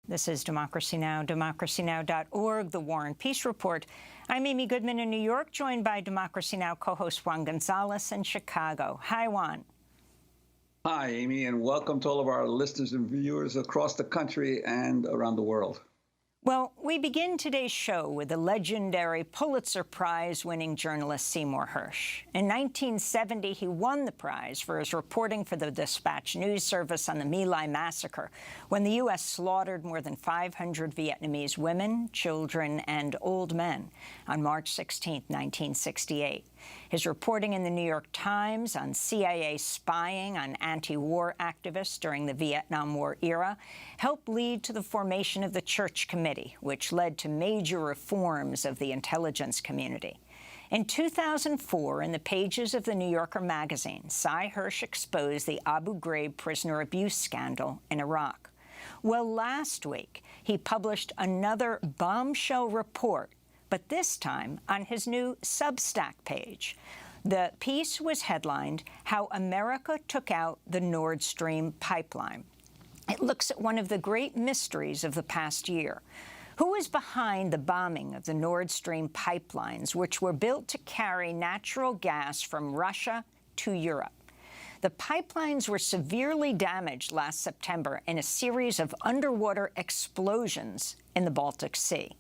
This is Democracy Now!, democracynow.org, The War and Peace Report. I'm Amy Goodman in New York, joined by Democracy Now! Co-host Juan Gonzalez in Chicago. Hi, Juan. Hi, Amy, and welcome to all of our listeners and viewers across the country and around the world. Well, we begin today's show with the legendary Pulitzer Prize-winning journalist Seymour Hersh. In 1970, he won the prize for his reporting for the Dispatch news service on the My Lai massacre, when the U.S. slaughtered more than 500 Vietnamese women, children, and old men on March 16, 1968. His reporting in the New York Times on CIA spying on anti-war activists during the Vietnam War era helped lead to the formation of the Church Committee, which led to major reforms of the intelligence community. In 2004, in the pages of the New Yorker magazine, Sy Hersh exposed the Abu Ghraib prisoner abuse scandal in Iraq. Well, last week, he published another bombshell report, but this time on his new Substack page. The piece was headlined, "How America Took Out the Nord Stream Pipeline." It looks at one of the great mysteries of the past year. Who is behind the bombing of the Nord Stream pipelines, which were built to carry natural gas from Russia to Europe? The pipelines were severely damaged last September in a series of underwater explosions in the Baltic Sea.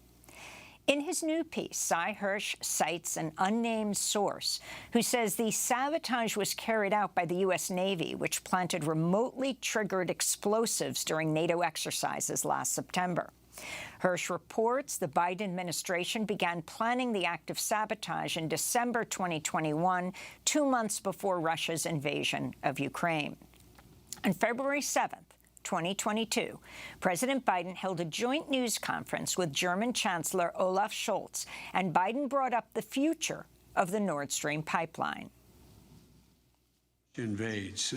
In his new piece, Sy Hersh cites an unnamed source who says the sabotage was carried out by the U.S. Navy, which planted remotely triggered explosives during NATO exercises last September. Hersh reports the Biden administration began planning the act of sabotage in December 2021, 2 months before Russia's invasion of Ukraine. On February 7th, 2022, President Biden held a joint news conference with German Chancellor Olaf Scholz, and Biden brought up the future of the Nord Stream pipeline. Invades.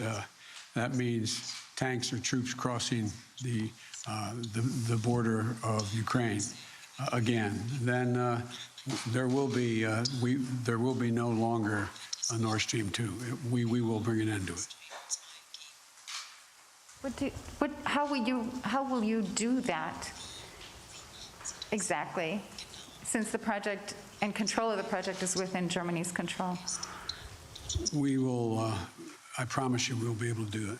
That means tanks or troops crossing the border of Ukraine again. Then there will be no longer a Nord Stream 2. We will bring an end to it. How will you do that exactly, since the project and control of the project is within Germany's control? We will, I promise you, we'll be able to do it.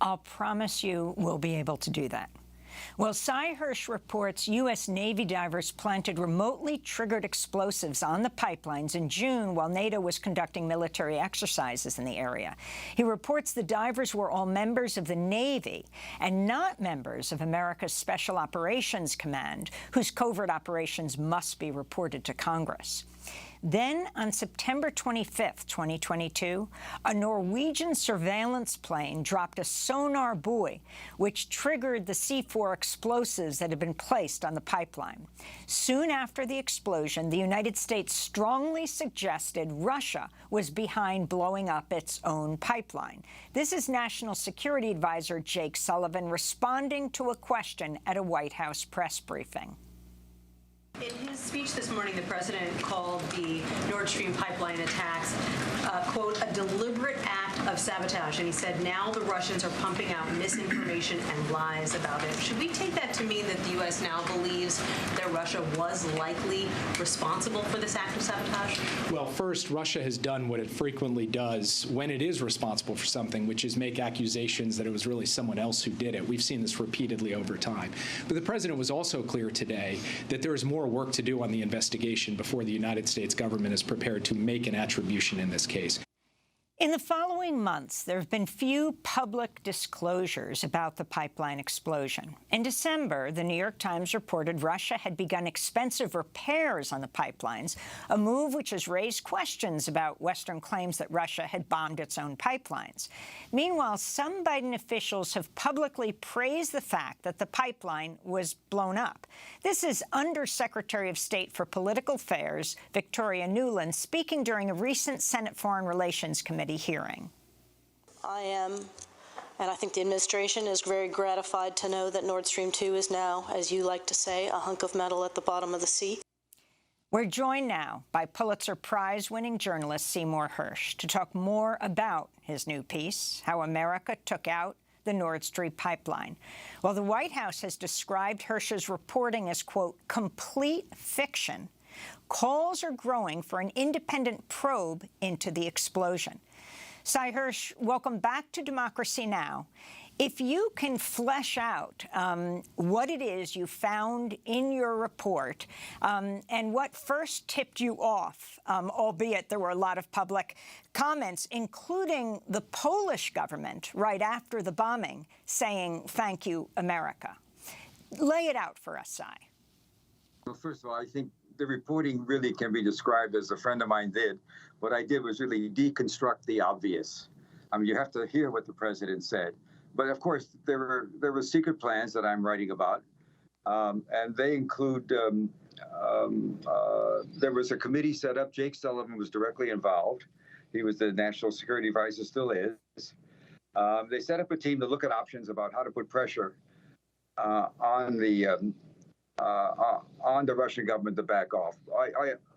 I'll promise you we'll be able to do that. Well, Sy Hersh reports U.S. Navy divers planted remotely triggered explosives on the pipelines in June while NATO was conducting military exercises in the area. He reports the divers were all members of the Navy and not members of America's Special Operations Command, whose covert operations must be reported to Congress. Then, on September 25th, 2022, a Norwegian surveillance plane dropped a sonar buoy, which triggered the C4 explosives that had been placed on the pipeline. Soon after the explosion, the United States strongly suggested Russia was behind blowing up its own pipeline. This is National Security Advisor Jake Sullivan responding to a question at a White House press briefing. In his speech this morning, the president called the Nord Stream pipeline attacks, quote, a deliberate act of sabotage. And he said now the Russians are pumping out misinformation and lies about it. Should we take that to mean that the U.S. now believes that Russia was likely responsible for this act of sabotage? Well, first, Russia has done what it frequently does when it is responsible for something, which is make accusations that it was really someone else who did it. We've seen this repeatedly over time. But the president was also clear today that there is more work to do on the investigation before the United States government is prepared to make an attribution in this case. In the following months, there have been few public disclosures about the pipeline explosion. In December, the New York Times reported Russia had begun expensive repairs on the pipelines, a move which has raised questions about Western claims that Russia had bombed its own pipelines. Meanwhile, some Biden officials have publicly praised the fact that the pipeline was blown up. This is Undersecretary of State for Political Affairs Victoria Nuland speaking during a recent Senate Foreign Relations Committee hearing. I am, and I think the administration is very gratified to know that Nord Stream 2 is now, as you like to say, a hunk of metal at the bottom of the sea. We're joined now by Pulitzer Prize-winning journalist Seymour Hersh to talk more about his new piece, How America Took Out the Nord Stream pipeline. Well, the White House has described Hersh's reporting as, quote, complete fiction. Calls are growing for an independent probe into the explosion. Cy Hersh, welcome back to Democracy Now! If you can flesh out what it is you found in your report and what first tipped you off, albeit there were a lot of public comments, including the Polish government right after the bombing saying, "Thank you, America." Lay it out for us, Cy. Well, first of all, I think the reporting really can be described as a friend of mine did. What I did was really deconstruct the obvious. I mean, you have to hear what the president said. But of course, there were secret plans that I'm writing about, and they include there was a committee set up. Jake Sullivan was directly involved. He was the national security advisor, still is. They set up a team to look at options about how to put pressure on the Russian government to back off.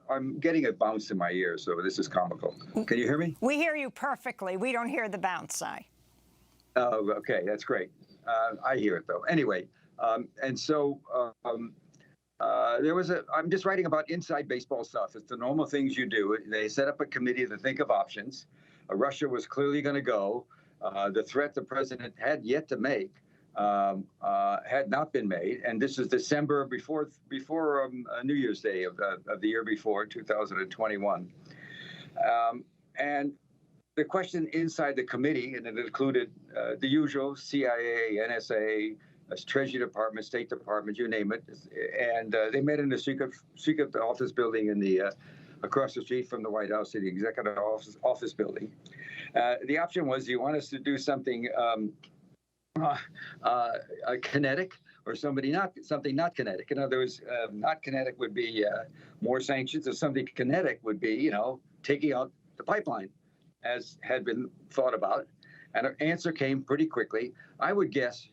I'm getting a bounce in my ears, so this is comical. Can you hear me? We hear you perfectly. We don't hear the bounce, Cy. Oh, okay, that's great. I hear it though. Anyway, and so I'm just writing about inside baseball stuff. It's the normal things you do. They set up a committee to think of options. Russia was clearly going to go. The threat the president had yet to make had not been made. And this is December before New Year's Day of the year before, 2021. And the question inside the committee, and it included the usual CIA, NSA, Treasury Department, State Department, you name it, and they met in a secret office building in the across the street from the White House, the executive office building. The option was: do you want us to do something kinetic, or something not kinetic? In other words, not kinetic would be more sanctions, or something kinetic would be, taking out the pipeline, as had been thought about. And an answer came pretty quickly. I would guess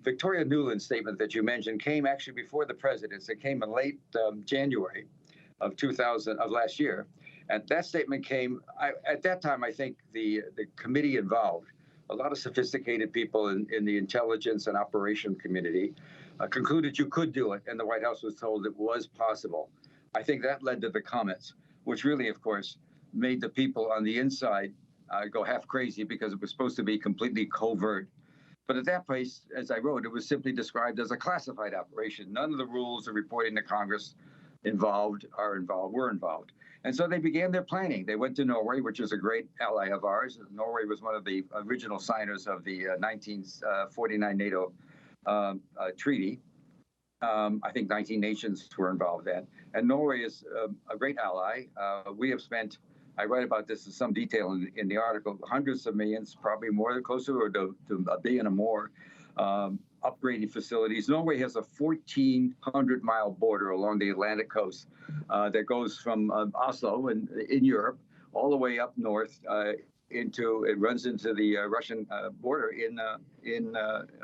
Victoria Nuland's statement that you mentioned came actually before the president's. It came in late January of last year. And that statement came, at that time, I think the committee involved, a lot of sophisticated people in the intelligence and operation community, concluded you could do it. And the White House was told it was possible. I think that led to the comments, which really, of course, made the people on the inside go half crazy, because it was supposed to be completely covert. But at that place, as I wrote, it was simply described as a classified operation. None of the rules of reporting to Congress were involved. And so they began their planning. They went to Norway, which is a great ally of ours. Norway was one of the original signers of the 1949 NATO treaty. I think 19 nations were involved then. And Norway is a great ally. We have spent, I write about this in some detail in the article, hundreds of millions, probably more, closer to $1 billion or more, upgrading facilities. Norway has a 1,400-mile border along the Atlantic coast that goes from Oslo in Europe all the way up north it runs into the Russian border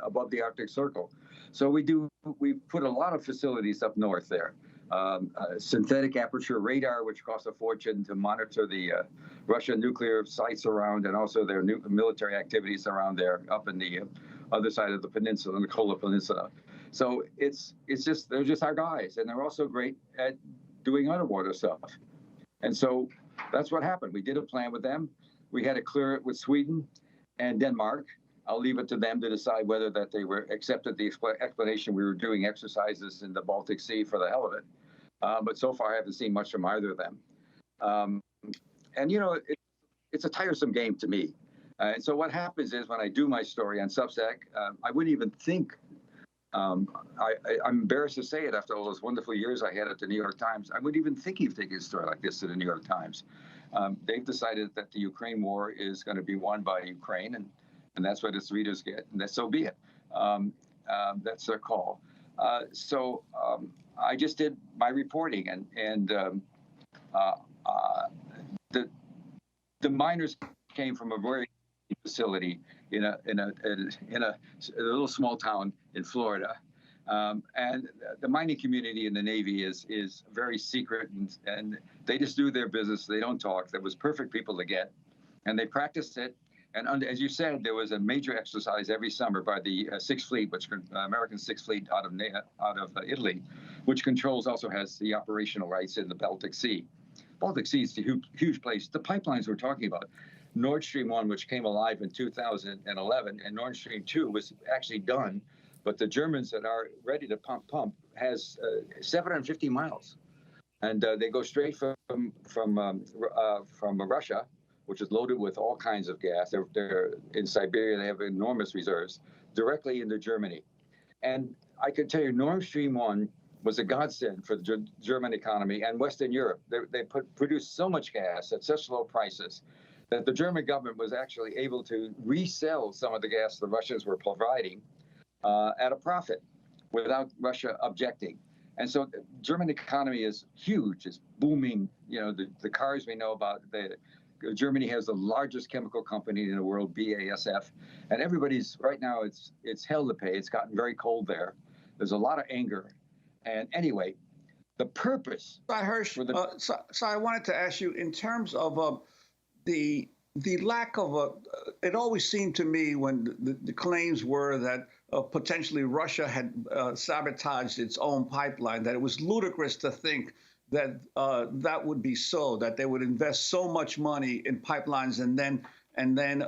above the Arctic Circle. So we put a lot of facilities up north there. Synthetic aperture radar, which costs a fortune to monitor the Russian nuclear sites around, and also their military activities around there, up in the other side of the peninsula, in the Kola Peninsula. So they're just our guys, and they're also great at doing underwater stuff. And so that's what happened. We did a plan with them. We had to clear it with Sweden and Denmark. I'll leave it to them to decide whether that they were accepted the explanation we were doing exercises in the Baltic Sea for the hell of it. But so far, I haven't seen much from either of them. And, it's a tiresome game to me. And so what happens is, when I do my story on Substack, I wouldn't even think, I'm embarrassed to say it after all those wonderful years I had at the New York Times, I wouldn't even think of taking a story like this to the New York Times. They've decided that the Ukraine war is going to be won by Ukraine, and that's what its readers get, and so be it. That's their call. So I just did my reporting, and the miners came from a very facility in a little small town in Florida, and the mining community in the Navy is very secret, and they just do their business. They don't talk. There was perfect people to get, and they practiced it. And as you said, there was a major exercise every summer by the Sixth Fleet, which American Sixth Fleet out of Italy, which also has the operational rights in the Baltic Sea. Baltic Sea is a huge place. The pipelines we're talking about, Nord Stream 1, which came alive in 2011, and Nord Stream 2 was actually done, but the Germans that are ready to pump has 750 miles, and they go straight from Russia, which is loaded with all kinds of gas. They're in Siberia. They have enormous reserves directly into Germany. And I can tell you, Nord Stream 1 was a godsend for the German economy and Western Europe. They produced so much gas at such low prices that the German government was actually able to resell some of the gas the Russians were providing at a profit without Russia objecting. And so the German economy is huge. It's booming. You know, the cars we know about, Germany has the largest chemical company in the world, BASF, and everybody's right now. It's hell to pay. It's gotten very cold there. There's a lot of anger, and anyway, the purpose. Hersh, so I wanted to ask you in terms of the lack of it always seemed to me when the claims were that potentially Russia had sabotaged its own pipeline, that it was ludicrous to think that that would be so, that they would invest so much money in pipelines and then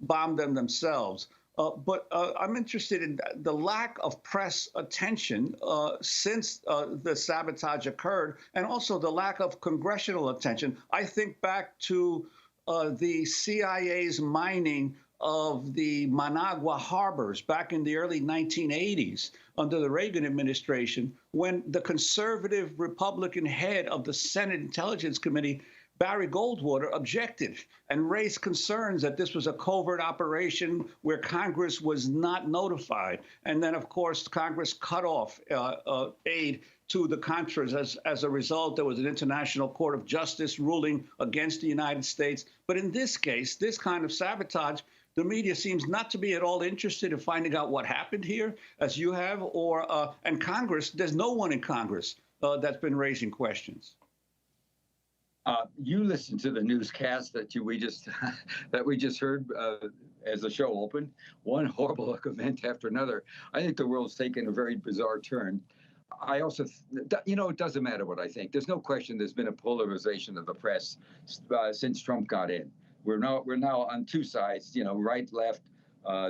bomb them themselves. But I'm interested in the lack of press attention since the sabotage occurred, and also the lack of congressional attention. I think back to the CIA's mining of the Managua harbors back in the early 1980s under the Reagan administration, when the conservative Republican head of the Senate Intelligence Committee, Barry Goldwater, objected and raised concerns that this was a covert operation where Congress was not notified. And then, of course, Congress cut off aid to the Contras. As a result, there was an International Court of Justice ruling against the United States. But in this case, this kind of sabotage, the media seems not to be at all interested in finding out what happened here, as you have, and Congress, there's no one in Congress that's been raising questions. You listened to the newscast that we just heard as the show opened. One horrible event after another. I think the world's taken a very bizarre turn. I also, it doesn't matter what I think. There's no question there's been a polarization of the press since Trump got in. We're now on two sides, right, left,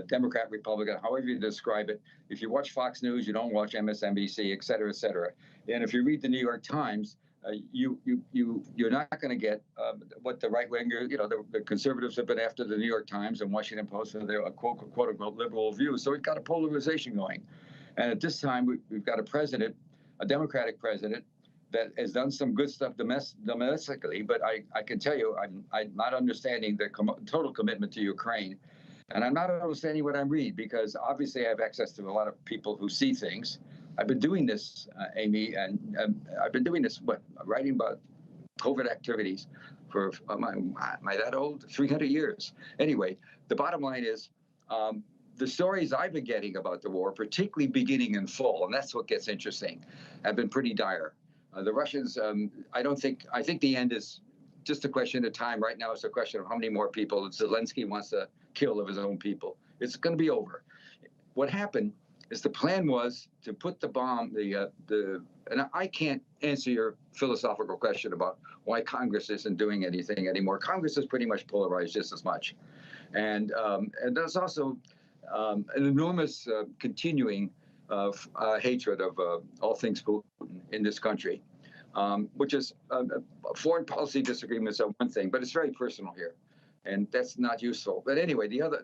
Democrat, Republican, however you describe it. If you watch Fox News, you don't watch MSNBC, et cetera, et cetera. And if you read the New York Times, you're not going to get what the right winger, the conservatives have been after the New York Times and Washington Post for their quote unquote liberal views. So we've got a polarization going, and at this time we've got a Democratic president that has done some good stuff domestically, but I can tell you I'm not understanding the total commitment to Ukraine, and I'm not understanding what I read, because obviously I have access to a lot of people who see things. I've been doing this, Amy, and I've been doing this, writing about COVID activities for, am I that old? 300 years. Anyway, the bottom line is the stories I've been getting about the war, particularly beginning in fall, and that's what gets interesting, have been pretty dire. The Russians, I think the end is just a question of time. Right now, it's a question of how many more people Zelensky wants to kill of his own people. It's going to be over. What happened is the plan was to put the bomb, and I can't answer your philosophical question about why Congress isn't doing anything anymore. Congress is pretty much polarized just as much. And there's also an enormous continuing hatred of all things Putin in this country, which is foreign policy disagreements are one thing, but it's very personal here, and that's not useful. But anyway, the other,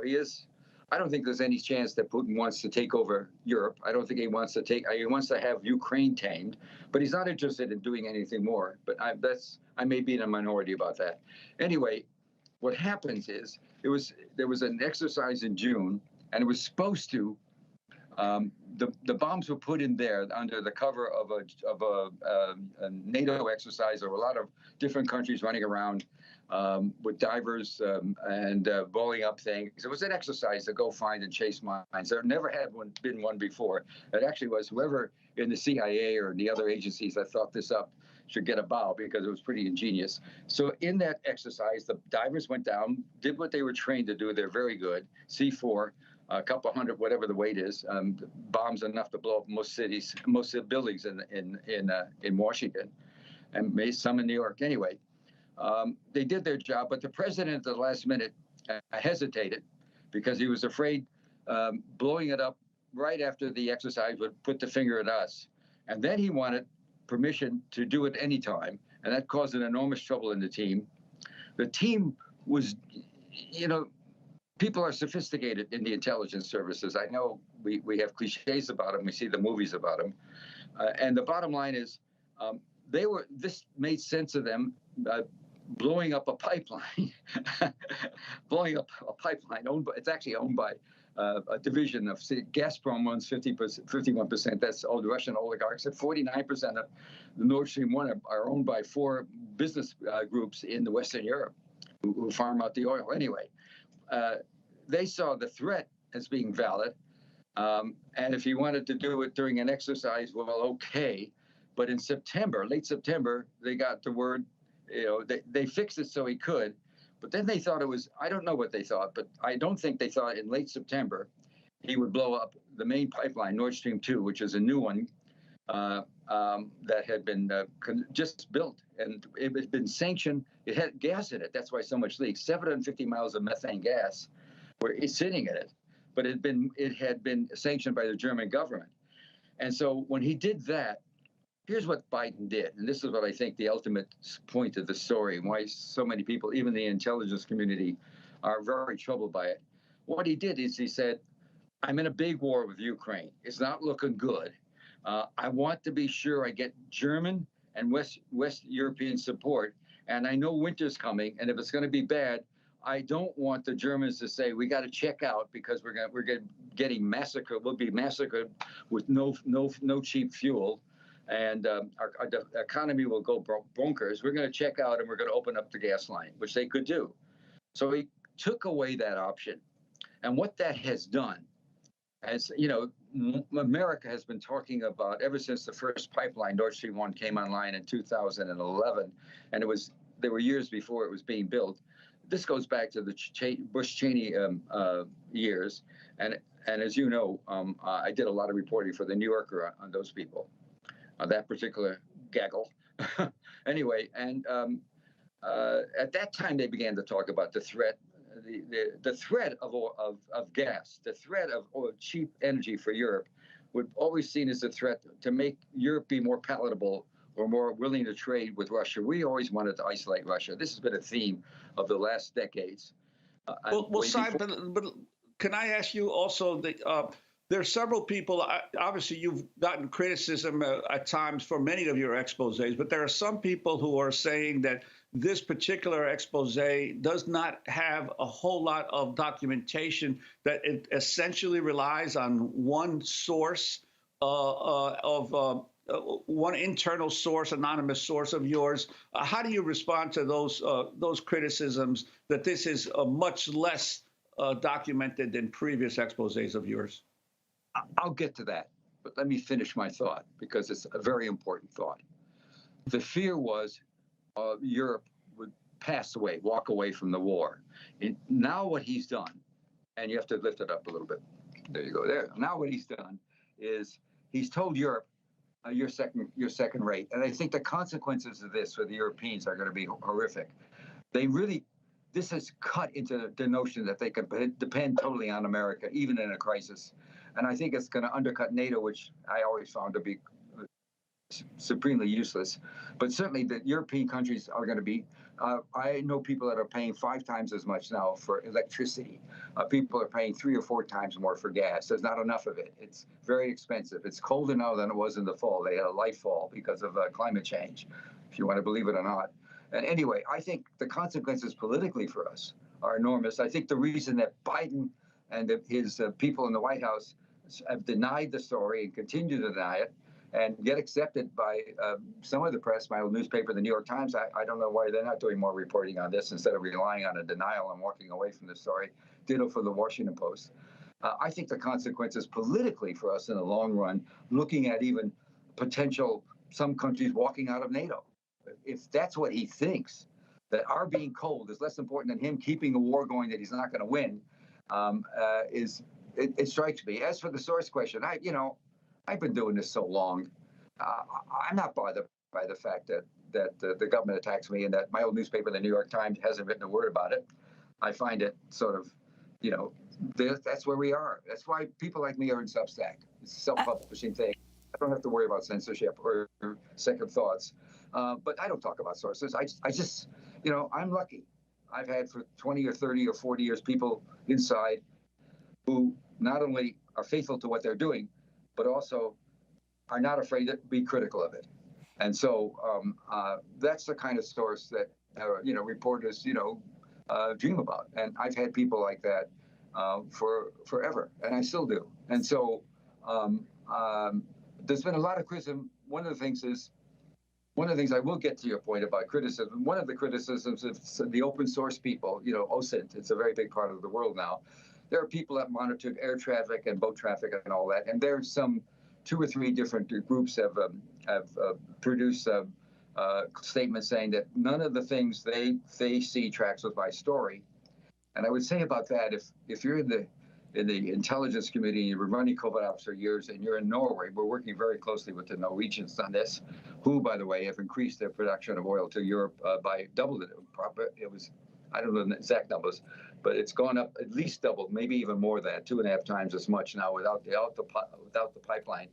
he is. I don't think there's any chance that Putin wants to take over Europe. I don't think he wants to have Ukraine tamed, but he's not interested in doing anything more. But I may be in a minority about that. Anyway, what happens is there was an exercise in June, and it was supposed to. The bombs were put in there under the cover of a NATO exercise. There were a lot of different countries running around with divers and blowing up things. It was an exercise to go find and chase mines. There never had been one before. It actually was whoever in the CIA or in the other agencies that thought this up. should get a bow because it was pretty ingenious. So in that exercise, the divers went down, did what they were trained to do. They're very good. C4, a couple hundred, whatever the weight is, bombs enough to blow up most cities, most of the buildings in Washington, and maybe some in New York. Anyway, they did their job, but the president at the last minute hesitated because he was afraid blowing it up right after the exercise would put the finger at us. And then he wanted permission to do it anytime, and that caused an enormous trouble in the team. The team was, people are sophisticated in the intelligence services. I know we have cliches about them. We see the movies about them. And the bottom line is this made sense of them blowing up a pipeline, it's actually owned by a division of Gazprom owns 51%. That's all the Russian oligarchs. And 49% of the Nord Stream 1 are owned by 4 business groups in the Western Europe who farm out the oil. Anyway, they saw the threat as being valid. And if he wanted to do it during an exercise, well, okay. But in September, late September, they got the word, they fixed it so he could. But then they thought it was, I don't know what they thought, but I don't think they thought in late September he would blow up the main pipeline, Nord Stream 2, which is a new one that had been just built. And it had been sanctioned. It had gas in it. That's why so much leaks. 750 miles of methane gas were sitting in it. But it had been sanctioned by the German government. And so when he did that, here's what Biden did, and this is what I think the ultimate point of the story, and why so many people, even the intelligence community, are very troubled by it. What he did is he said, I'm in a big war with Ukraine. It's not looking good. I want to be sure I get German and West European support, and I know winter's coming, and if it's going to be bad, I don't want the Germans to say we got to check out because we're getting massacred. We'll be massacred with no cheap fuel. And our economy will go bonkers. We're going to check out and we're going to open up the gas line, which they could do. So he took away that option. And what that has done, as America has been talking about ever since the first pipeline, Nord Stream 1, came online in 2011, and there were years before it was being built. This goes back to the Bush-Cheney years. And as you know, I did a lot of reporting for the New Yorker on those people. That particular gaggle. Anyway, and at that time they began to talk about the threat, the threat of gas, the threat of cheap energy for Europe, would always seen as a threat to make Europe be more palatable or more willing to trade with Russia. We always wanted to isolate Russia. This has been a theme of the last decades. Well, Simon, but can I ask you also there are several people, obviously you've gotten criticism at times for many of your exposés, but there are some people who are saying that this particular exposé does not have a whole lot of documentation, that it essentially relies on one source one internal source, anonymous source of yours. How do you respond to those criticisms that this is much less documented than previous exposés of yours? I'll get to that, but let me finish my thought because it's a very important thought. The fear was Europe would pass away, walk away from the war. And now what he's done, and you have to lift it up a little bit. There you go. There. Now what he's done is he's told Europe, you're second rate. And I think the consequences of this for the Europeans are going to be horrific. This has cut into the notion that they can depend totally on America, even in a crisis. And I think it's going to undercut NATO, which I always found to be supremely useless. But certainly the European countries are going to be, I know people that are paying 5 times as much now for electricity. People are paying 3 or 4 times more for gas. There's not enough of it. It's very expensive. It's colder now than it was in the fall. They had a light fall because of climate change, if you want to believe it or not. And anyway, I think the consequences politically for us are enormous. I think the reason that Biden and his people in the White House have denied the story and continue to deny it and get accepted by some of the press, my old newspaper, the New York Times. I don't know why they're not doing more reporting on this instead of relying on a denial and walking away from the story. Ditto for the Washington Post. I think the consequences politically for us in the long run, looking at even potential some countries walking out of NATO. if that's what he thinks, that our being cold is less important than him keeping a war going that he's not going to win, it strikes me. As for the source question, I've been doing this so long. I'm not bothered by the fact that the government attacks me and that my old newspaper, the New York Times, hasn't written a word about it. I find it sort of, that's where we are. That's why people like me are in Substack. It's a self-publishing thing. I don't have to worry about censorship or second thoughts. But I don't talk about sources. I just, I'm lucky. I've had for 20 or 30 or 40 years people inside who not only are faithful to what they're doing, but also are not afraid to be critical of it. And so that's the kind of source that, reporters, dream about. And I've had people like that for forever, and I still do. And so there's been a lot of criticism. One of the things I will get to your point about criticism, one of the criticisms of the open source people, OSINT, it's a very big part of the world now. There are people that monitor air traffic and boat traffic and all that. And there's some 2 or 3 different groups have produced statements saying that none of the things they see tracks with my story. And I would say about that, if you're in the intelligence community, you were running covert ops for years, and you're in Norway, we're working very closely with the Norwegians on this, who, by the way, have increased their production of oil to Europe by double it. It was, I don't know the exact numbers, but it's gone up at least double, maybe even more than that, 2.5 times as much now without the pipeline.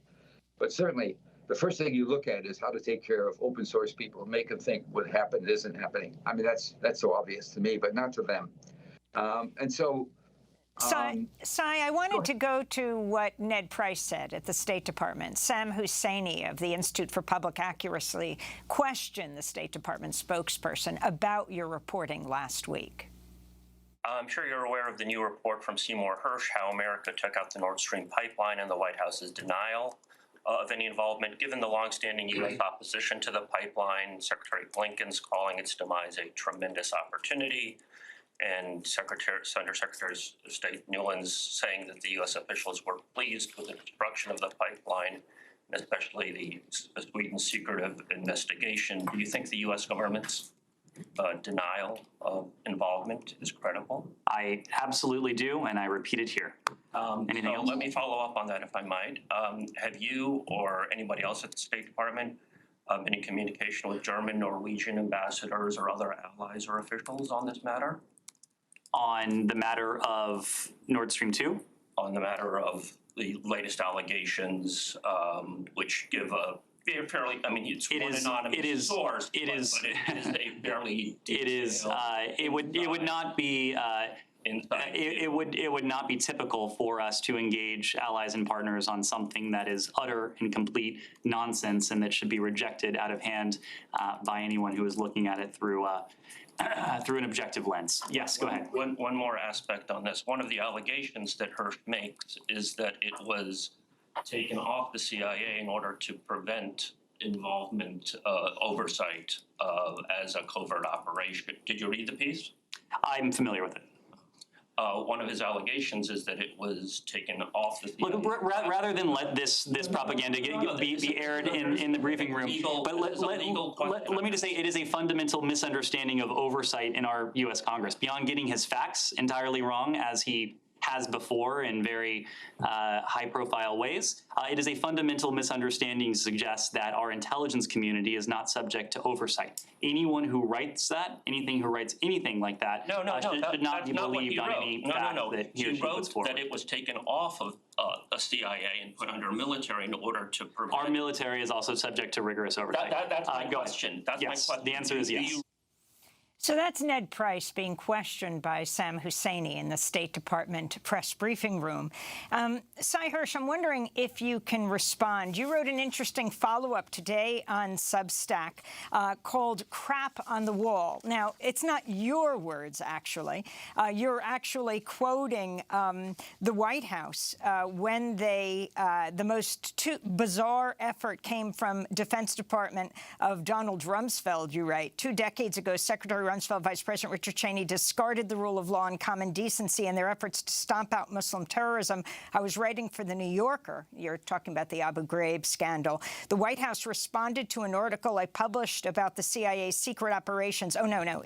But certainly, the first thing you look at is how to take care of open source people, make them think what happened isn't happening. I mean, that's so obvious to me, but not to them. And so. Sai, I wanted to go to what Ned Price said at the State Department. Sam Husseini of the Institute for Public Accuracy questioned the State Department spokesperson about your reporting last week. I'm sure you're aware of the new report from Seymour Hersh, how America took out the Nord Stream pipeline and the White House's denial of any involvement. Given the longstanding U.S. opposition to the pipeline, Secretary Blinken's calling its demise a tremendous opportunity, and Under Secretary of State Nuland's saying that the U.S. officials were pleased with the destruction of the pipeline, and especially the Sweden's secretive investigation. Do you think the U.S. government's denial of involvement is credible? I absolutely do, and I repeat it here. Anything else? Let me follow up on that, if I might. Have you or anybody else at the State Department been in communication with German, Norwegian ambassadors or other allies or officials on this matter? On the matter of Nord Stream 2? On the matter of the latest allegations, which give a fairly, I mean, it's one anonymous source, but it is a fairly detailed, it would not be it would not be typical for us to engage allies and partners on something that is utter and complete nonsense and that should be rejected out of hand by anyone who is looking at it through through an objective lens. Yes, go ahead. One more aspect on this. One of the allegations that Hersh makes is that it was taken off the CIA in order to prevent involvement, oversight as a covert operation. Did you read the piece? I'm familiar with it. One of his allegations is that it was taken off the CIA. Look, rather than let this propaganda be aired in the briefing room, but let me just say it is a fundamental misunderstanding of oversight in our U.S. Congress. Beyond getting his facts entirely wrong, as he has before in very high-profile ways, it is a fundamental misunderstanding to suggest that our intelligence community is not subject to oversight. Anyone who writes that, who writes anything like that, should not be believed on any fact that he or she puts forward. That it was taken off of a CIA and put under military in order to prevent. Our military is also subject to rigorous oversight. That's my question. That's my question. The answer is yes. So that's Ned Price being questioned by Sam Husseini in the State Department press briefing room. Sai Hersh, I'm wondering if you can respond. You wrote an interesting follow-up today on Substack called Crap on the Wall. Now, it's not your words, actually. You're actually quoting the White House when they, the most bizarre effort came from Defense Department of Donald Rumsfeld, you write. 2 decades ago, Secretary Rumsfeld, Vice President Richard Cheney discarded the rule of law and common decency in their efforts to stomp out Muslim terrorism. I was writing for The New Yorker. You're talking about the Abu Ghraib scandal. The White House responded to an article I published about the CIA's secret operations,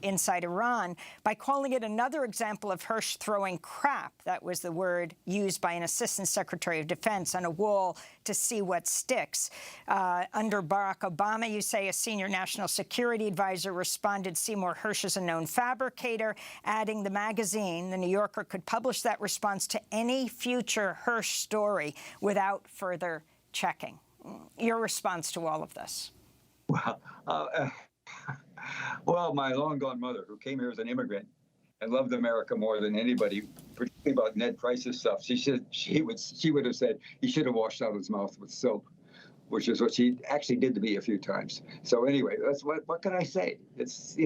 inside Iran, by calling it another example of Hersh throwing crap. That was the word used by an Assistant Secretary of Defense on a wall to see what sticks. Under Barack Obama, you say a senior national security advisor responded Seymour Hersh is a known fabricator, adding the magazine, The New Yorker, could publish that response to any future Hersh story without further checking. Your response to all of this? Well, my long-gone mother, who came here as an immigrant and loved America more than anybody, particularly about Ned Price's stuff, she would have said he should have washed out his mouth with soap, which is what she actually did to me a few times. So anyway, that's what can I say? It's,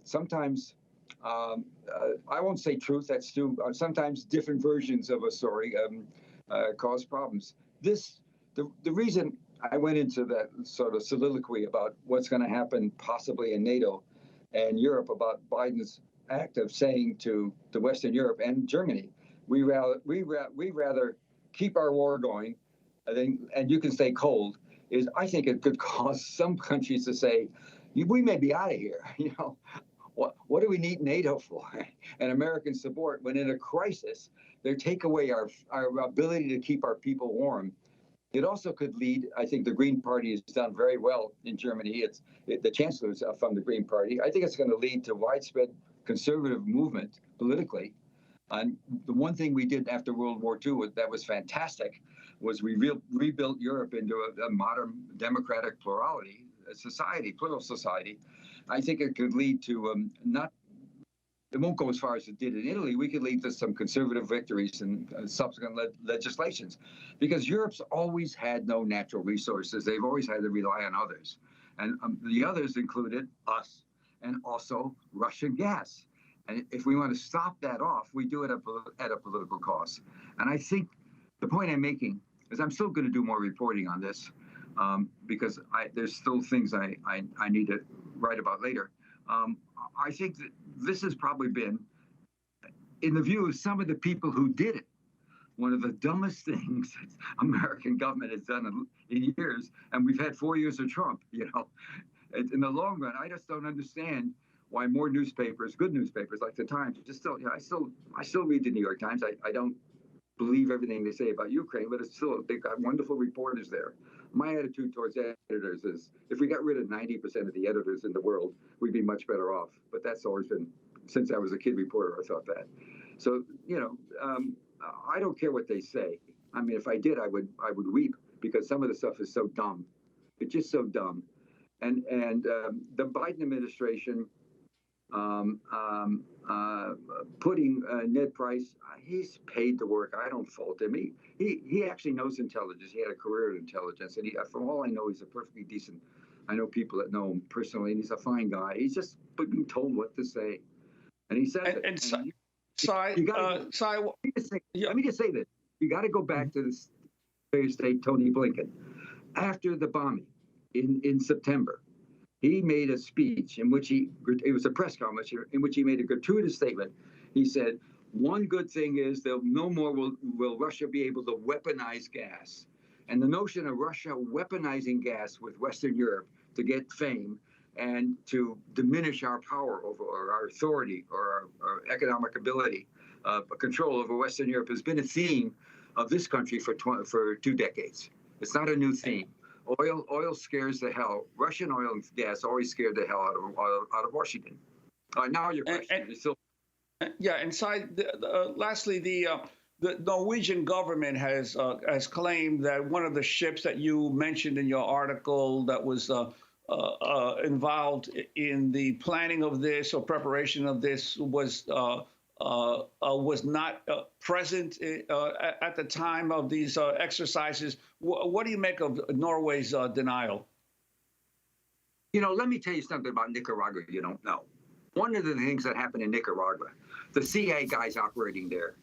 sometimes I won't say truth. That's true. Sometimes different versions of a story cause problems. The reason I went into that sort of soliloquy about what's going to happen possibly in NATO and Europe about Biden's act of saying to Western Europe and Germany, we rather keep our war going, and you can stay cold, is I think it could cause some countries to say, we may be out of here. What do we need NATO for? And American support when in a crisis, they take away our ability to keep our people warm. It also could lead, I think the Green Party has done very well in Germany. The chancellor is from the Green Party. I think it's going to lead to widespread conservative movement politically. And the one thing we did after World War II that was fantastic was we rebuilt Europe into a modern democratic plural society. I think it could lead to it won't go as far as it did in Italy. We could lead to some conservative victories and subsequent legislations, because Europe's always had no natural resources. They've always had to rely on others. And the others included us and also Russian gas. And if we want to stop that off, we do it at a political cost. And I think the point I'm making is I'm still going to do more reporting on this because there's still things I need to write about later. I think that this has probably been, in the view of some of the people who did it, one of the dumbest things that American government has done in years. And we've had 4 years of Trump, In the long run, I just don't understand why more newspapers, good newspapers like the Times, I still read the New York Times. I don't believe everything they say about Ukraine, but they've got wonderful reporters there. My attitude towards editors is if we got rid of 90% of the editors in the world, we'd be much better off. But that's always been, since I was a kid reporter, I thought that. So, I don't care what they say. I mean, if I did, I would weep, because some of the stuff is so dumb. It's just so dumb. And the Biden administration putting Ned Price, he's paid to work. I don't fault him. He actually knows intelligence. He had a career in intelligence, and from all I know, he's a perfectly decent. I know people that know him personally, and he's a fine guy. He's just being told what to say, and he says it. Let me just say this: you got to go back to the Secretary of State Tony Blinken after the bombing in September. He made a speech in which it was a press conference in which he made a gratuitous statement. He said, one good thing is that no more will Russia be able to weaponize gas. And the notion of Russia weaponizing gas with Western Europe to get fame and to diminish our power over, or our authority, or our economic ability, control over Western Europe has been a theme of this country for 2 decades. It's not a new theme. Oil scares the hell. Russian oil and gas always scared the hell out of Washington. Now your question is still. Lastly, the Norwegian government has claimed that one of the ships that you mentioned in your article that was involved in the planning of this or preparation of this was not present at the time of these exercises. What do you make of Norway's denial? Let me tell you something about Nicaragua you don't know. One of the things that happened in Nicaragua, the CIA guys operating there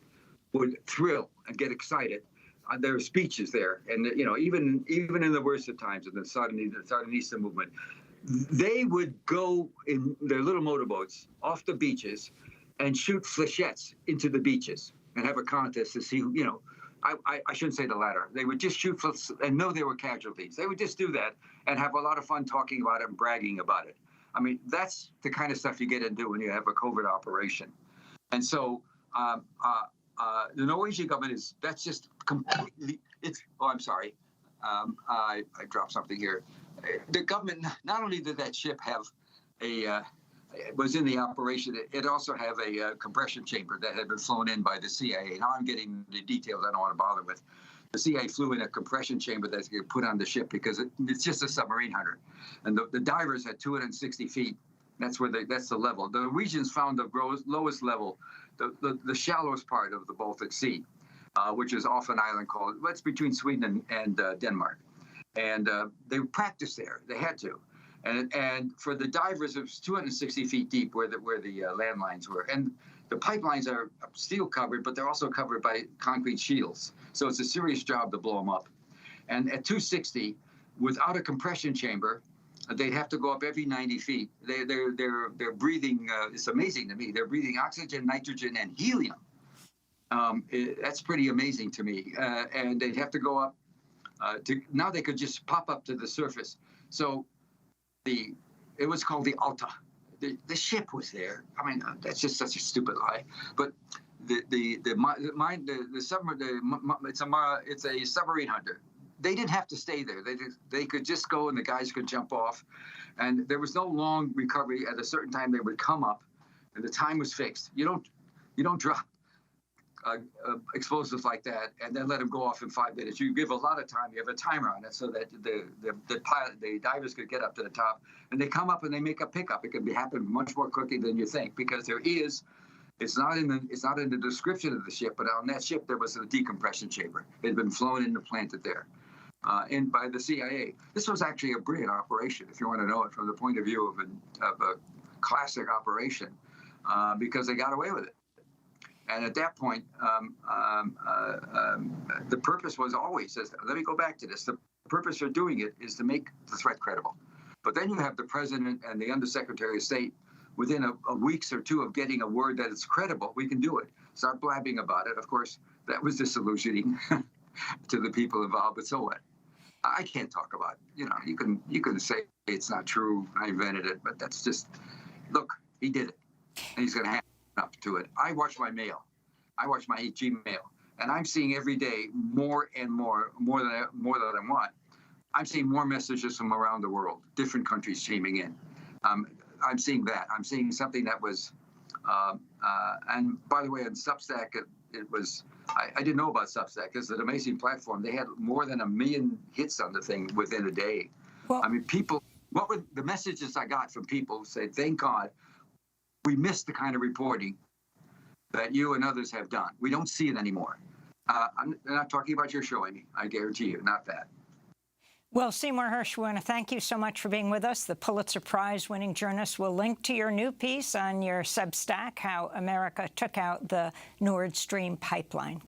would thrill and get excited. There were speeches there, and even in the worst of times, in the Sandinista movement, they would go in their little motorboats off the beaches and shoot flechettes into the beaches and have a contest to see, you know, I shouldn't say the latter. They would just shoot and know there were casualties. They would just do that and have a lot of fun talking about it and bragging about it. I mean, that's the kind of stuff you get into when you have a covert operation. And so the Norwegian government that's just completely, I'm sorry. I dropped something here. The government, not only did that ship have was in the operation, it also have a compression chamber that had been flown in by the CIA. Now I'm getting the details I don't want to bother with. The CIA flew in a compression chamber that's put on the ship because it's just a submarine hunter. And the divers at 260 feet, that's the level. The Norwegians found the lowest level, the shallowest part of the Baltic Sea, which is off an island called, it's between Sweden and Denmark. And they practiced there. They had to. And for the divers, it was 260 feet deep where the landlines were. And the pipelines are steel covered, but they're also covered by concrete shields. So it's a serious job to blow them up. And at 260, without a compression chamber, they'd have to go up every 90 feet. They're breathing, it's amazing to me, they're breathing oxygen, nitrogen, and helium. That's pretty amazing to me. And they'd have to go up, now they could just pop up to the surface. So it was called the Alta. The ship was there. I mean, that's just such a stupid lie. But it's a submarine hunter. They didn't have to stay there. They could just go and the guys could jump off. And there was no long recovery. At a certain time, they would come up, and the time was fixed. You don't drop explosives like that and then let them go off in 5 minutes. You give a lot of time. You have a timer on it so that the divers could get up to the top, and they come up and they make a pickup. It can happen much more quickly than you think because it's not in the description of the ship, but on that ship there was a decompression chamber. It had been flown in and planted there, and by the CIA. This was actually a brilliant operation, if you want to know it from the point of view of a classic operation, because they got away with it. And at that point, the purpose was always, let me go back to this, the purpose for doing it is to make the threat credible. But then you have the president and the undersecretary of state within a weeks or two of getting a word that it's credible, we can do it. Start blabbing about it. Of course, that was disillusioning to the people involved, but so what? I can't talk about it. You know, you can say it's not true, I invented it, but that's just, look, he did it, and he's going to have up to it. I watch my mail. I watch my Gmail, and I'm seeing every day more and more than I want. I'm seeing more messages from around the world, different countries chiming in. I'm seeing that. I'm seeing something that was, and by the way, on Substack, it was, I didn't know about Substack. It's an amazing platform. They had more than 1 million hits on the thing within a day. Well, I mean, people, what were the messages I got from people who said, thank God, we missed the kind of reporting that you and others have done. We don't see it anymore. I'm not talking about your show, Amy. I guarantee you, not that. Well, Seymour Hersh, we want to thank you so much for being with us. The Pulitzer Prize-winning journalist will link to your new piece on your Substack, How America Took Out the Nord Stream Pipeline.